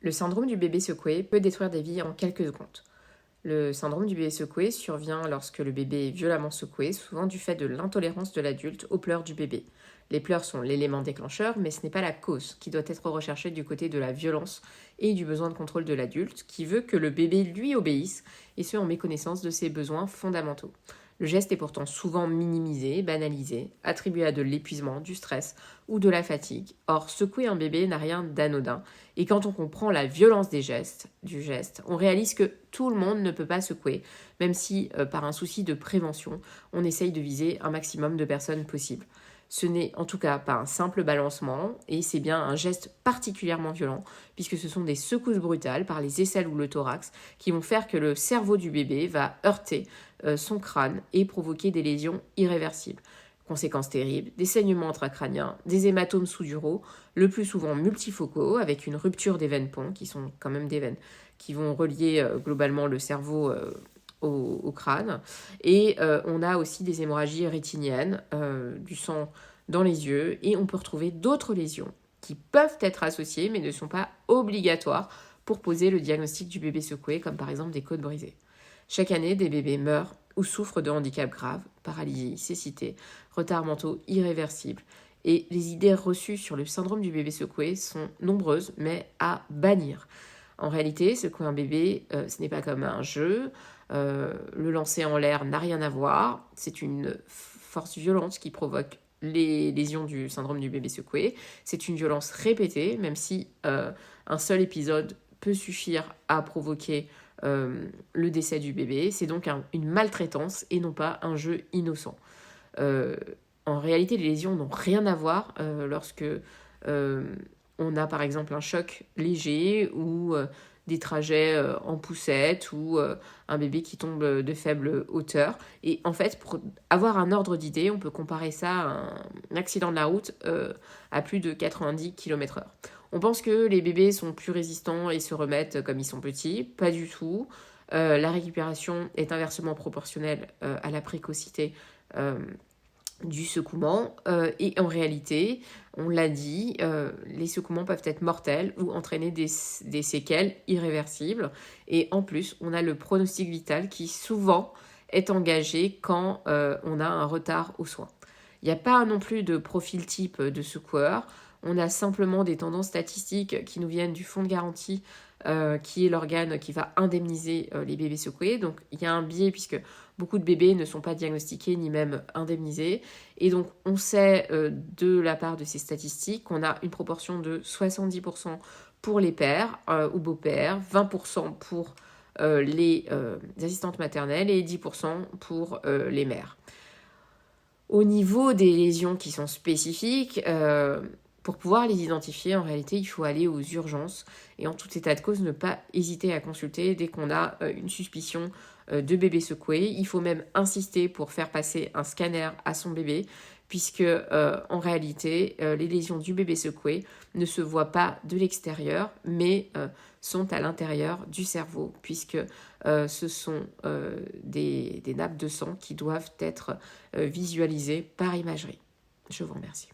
Le syndrome du bébé secoué peut détruire des vies en quelques secondes. Le syndrome du bébé secoué survient lorsque le bébé est violemment secoué, souvent du fait de l'intolérance de l'adulte aux pleurs du bébé. Les pleurs sont l'élément déclencheur, mais ce n'est pas la cause qui doit être recherchée du côté de la violence et du besoin de contrôle de l'adulte, qui veut que le bébé lui obéisse, et ce en méconnaissance de ses besoins fondamentaux. Le geste est pourtant souvent minimisé, banalisé, attribué à de l'épuisement, du stress ou de la fatigue. Or, secouer un bébé n'a rien d'anodin. Et quand on comprend la violence du geste, on réalise que tout le monde ne peut pas secouer, même si, par un souci de prévention, on essaye de viser un maximum de personnes possible. Ce n'est en tout cas pas un simple balancement, et c'est bien un geste particulièrement violent, puisque ce sont des secousses brutales par les aisselles ou le thorax qui vont faire que le cerveau du bébé va heurter son crâne et provoquer des lésions irréversibles. Conséquences terribles, des saignements intracrâniens, des hématomes sous-duraux, le plus souvent multifocaux, avec une rupture des veines ponts, qui sont quand même des veines qui vont relier globalement le cerveau au crâne. Et on a aussi des hémorragies rétiniennes, du sang dans les yeux, et on peut retrouver d'autres lésions qui peuvent être associées, mais ne sont pas obligatoires pour poser le diagnostic du bébé secoué, comme par exemple des côtes brisées. Chaque année, des bébés meurent ou souffrent de handicaps graves, paralysie, cécité, retards mentaux irréversibles. Et les idées reçues sur le syndrome du bébé secoué sont nombreuses, mais à bannir. En réalité, secouer un bébé, ce n'est pas comme un jeu. Le lancer en l'air n'a rien à voir. C'est une force violente qui provoque les lésions du syndrome du bébé secoué. C'est une violence répétée, même si un seul épisode peut suffire à provoquer le décès du bébé. C'est donc une maltraitance et non pas un jeu innocent. En réalité, les lésions n'ont rien à voir lorsque on a par exemple un choc léger ou des trajets en poussette ou un bébé qui tombe de faible hauteur. Et en fait, pour avoir un ordre d'idée, on peut comparer ça à un accident de la route à plus de 90 km/h. On pense que les bébés sont plus résistants et se remettent comme ils sont petits. Pas du tout. La récupération est inversement proportionnelle à la précocité du secouement. Et en réalité, on l'a dit, les secouements peuvent être mortels ou entraîner des séquelles irréversibles. Et en plus, on a le pronostic vital qui souvent est engagé quand on a un retard aux soins. Il n'y a pas non plus de profil type de secoueur. On a simplement des tendances statistiques qui nous viennent du fonds de garantie, qui est l'organe qui va indemniser les bébés secoués. Donc il y a un biais puisque beaucoup de bébés ne sont pas diagnostiqués ni même indemnisés. Et donc on sait de la part de ces statistiques qu'on a une proportion de 70% pour les pères ou beaux-pères, 20% pour les assistantes maternelles et 10% pour les mères. Au niveau des lésions qui sont spécifiques, pour pouvoir les identifier, en réalité, il faut aller aux urgences et en tout état de cause, ne pas hésiter à consulter dès qu'on a une suspicion de bébé secoué. Il faut même insister pour faire passer un scanner à son bébé, puisque en réalité, les lésions du bébé secoué ne se voient pas de l'extérieur, mais sont à l'intérieur du cerveau, puisque ce sont des nappes de sang qui doivent être visualisées par imagerie. Je vous remercie.